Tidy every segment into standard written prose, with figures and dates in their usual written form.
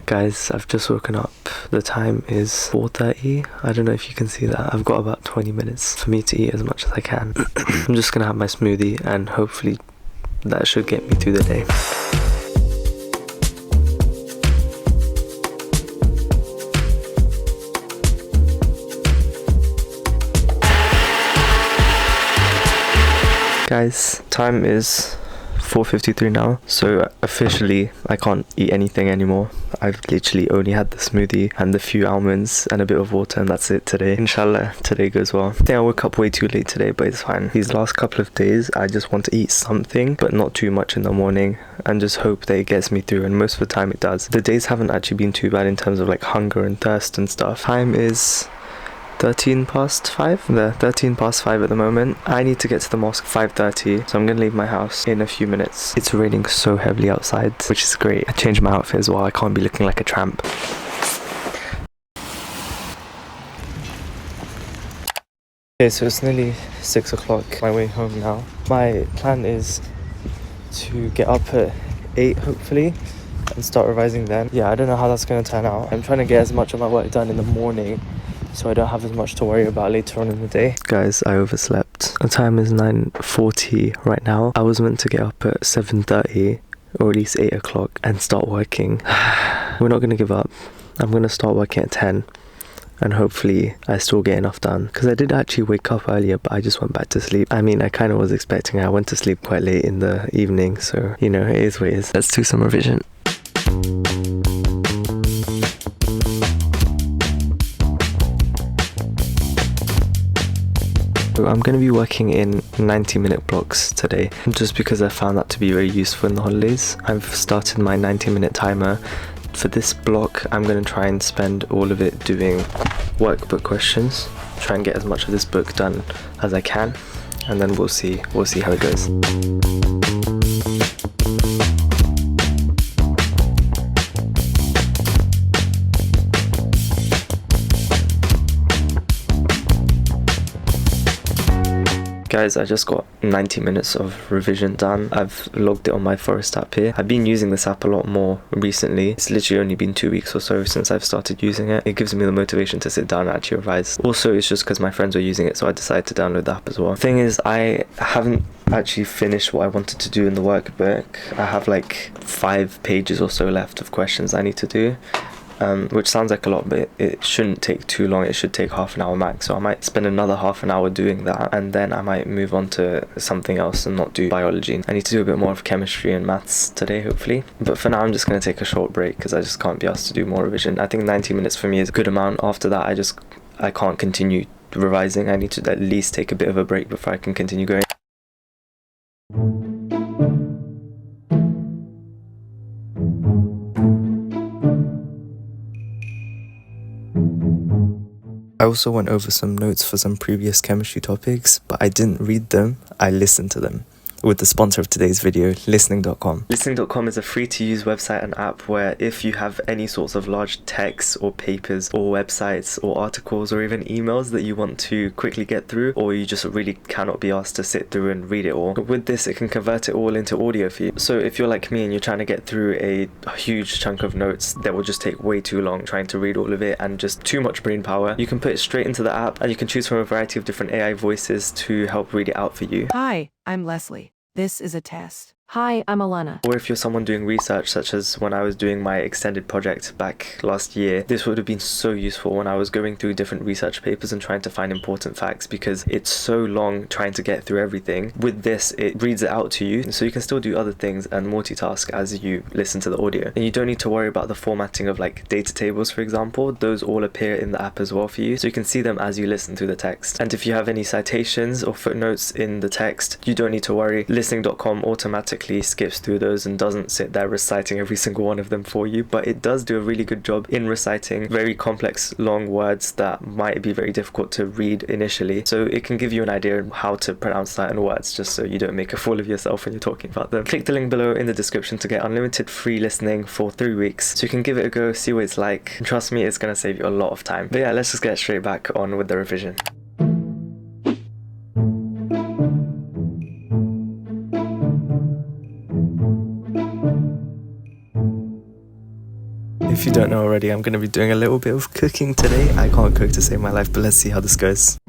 Guys, I've just woken up. The time is 4:30. I don't know if you can see that. I've got about 20 minutes for me to eat as much as I can. I'm just gonna have my smoothie and hopefully that should get me through the day. Guys, time is 4:53 now, so officially I can't eat anything anymore. I've literally only had the smoothie and the few almonds and a bit of water, and that's it today. Inshallah, today goes well. I think I woke up way too late today, but it's fine. These last couple of days, I just want to eat something, but not too much in the morning, and just hope that it gets me through, and most of the time it does. The days haven't actually been too bad in terms of like hunger and thirst and stuff. Time is 13 past 5. There, 13 past 5 at the moment. I need to get to the mosque 5:30, so I'm gonna leave my house in a few minutes. It's raining so heavily outside, which is great. I changed my outfit as well. I can't be looking like a tramp. Okay, so it's nearly 6 o'clock. My way home now. My plan is to get up at 8 hopefully and start revising then. Yeah, I don't know how that's gonna turn out. I'm trying to get as much of my work done in the morning so I don't have as much to worry about later on in the day. Guys, I overslept. The time is 9:40 right now. I was meant to get up at 7:30 or at least 8 o'clock and start working. We're not going to give up. I'm going to start working at 10 and hopefully I still get enough done. Because I did actually wake up earlier, but I just went back to sleep. I mean, I kind of was expecting it. I went to sleep quite late in the evening, so you know, it is what it is. Let's do some revision. I'm going to be working in 90-minute blocks today, just because I found that to be very useful in the holidays. I've started my 90-minute timer. For this block, I'm going to try and spend all of it doing workbook questions, try and get as much of this book done as I can, and then we'll see how it goes. Guys, I just got 90 minutes of revision done. I've logged it on my Forest app here. I've been using this app a lot more recently. It's literally only been 2 weeks or so since I've started using it. It gives me the motivation to sit down and actually revise. Also, it's just because my friends were using it, so I decided to download the app as well. Thing is, I haven't actually finished what I wanted to do in the workbook. I have like 5 pages or so left of questions I need to do. Which sounds like a lot, but it shouldn't take too long. It should take half an hour max, so I might spend another half an hour doing that, and then I might move on to something else and not do biology. I need to do a bit more of chemistry and maths today, hopefully, but for now I'm just going to take a short break because I just can't be asked to do more revision. I think 90 minutes for me is a good amount. After that I can't continue revising. I need to at least take a bit of a break before I can continue going. I also went over some notes for some previous chemistry topics, but I didn't read them, I listened to them. With the sponsor of today's video, listening.com. Listening.com is a free-to-use website and app where if you have any sorts of large texts or papers or websites or articles or even emails that you want to quickly get through, or you just really cannot be asked to sit through and read it all, with this it can convert it all into audio for you. So if you're like me and you're trying to get through a huge chunk of notes that will just take way too long trying to read all of it and just too much brain power, you can put it straight into the app and you can choose from a variety of different AI voices to help read it out for you. Hi, I'm Leslie. This is a test. Hi, I'm Alana. Or if you're someone doing research, such as when I was doing my extended project back last year, this would have been so useful when I was going through different research papers and trying to find important facts, because it's so long trying to get through everything. With this, it reads it out to you, so you can still do other things and multitask as you listen to the audio. And you don't need to worry about the formatting of like data tables, for example. Those all appear in the app as well for you, so you can see them as you listen through the text. And if you have any citations or footnotes in the text, you don't need to worry. Listening.com automatically skips through those and doesn't sit there reciting every single one of them for you, but it does do a really good job in reciting very complex long words that might be very difficult to read initially, so it can give you an idea of how to pronounce certain words just so you don't make a fool of yourself when you're talking about them. Click the link below in the description to get unlimited free listening for 3 weeks, so you can give it a go, see what it's like, and trust me, it's going to save you a lot of time. But yeah, let's just get straight back on with the revision. If you don't know already, I'm going to be doing a little bit of cooking today. I can't cook to save my life, but let's see how this goes.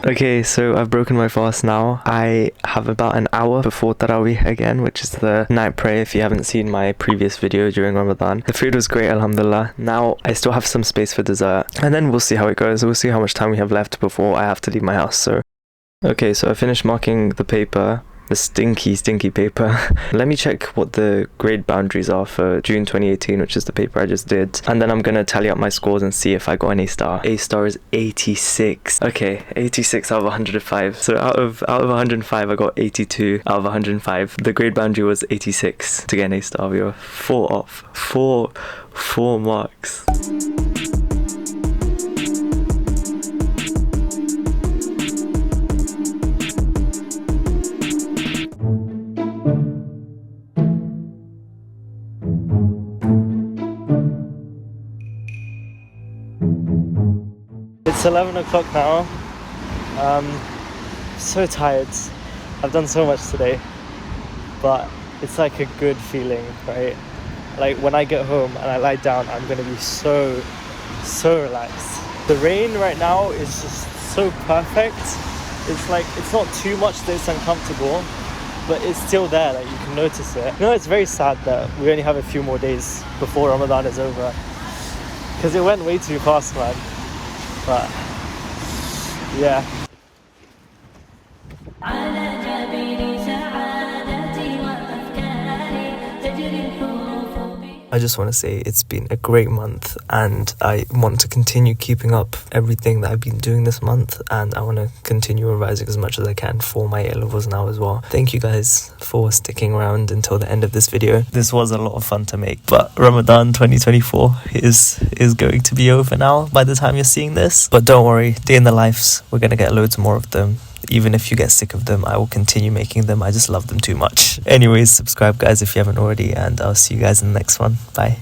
Okay, so I've broken my fast now. I have about an hour before Tarawih again, which is the night prayer if you haven't seen my previous video during Ramadan. The food was great, alhamdulillah. Now I still have some space for dessert, and then we'll see how it goes. We'll see how much time we have left before I have to leave my house. So, okay, so I finished marking the paper. The stinky paper. Let me check what the grade boundaries are for June 2018, which is the paper I just did, and then I'm gonna tally up my scores and see if I got an A star. A star is 86. Okay, 86 out of 105. So out of 105 I got 82 out of 105. The grade boundary was 86 to get an A star. We were 4 off. Four marks. It's 11 o'clock now. So tired. I've done so much today, but it's like a good feeling, right? Like when I get home and I lie down, I'm gonna be so relaxed. The rain right now is just so perfect. It's like, it's not too much that it's uncomfortable, but it's still there, like you can notice it. You know, it's very sad that we only have a few more days before Ramadan is over, because it went way too fast, man. But yeah. I just want to say it's been a great month, and I want to continue keeping up everything that I've been doing this month, and I want to continue revising as much as I can for my A-levels now as well. Thank you guys for sticking around until the end of this video. This was a lot of fun to make, but Ramadan 2024 is going to be over now by the time you're seeing this. But don't worry, day in the lives, we're going to get loads more of them. Even if you get sick of them, I will continue making them. I just love them too much. Anyways, subscribe guys if you haven't already, and I'll see you guys in the next one. Bye.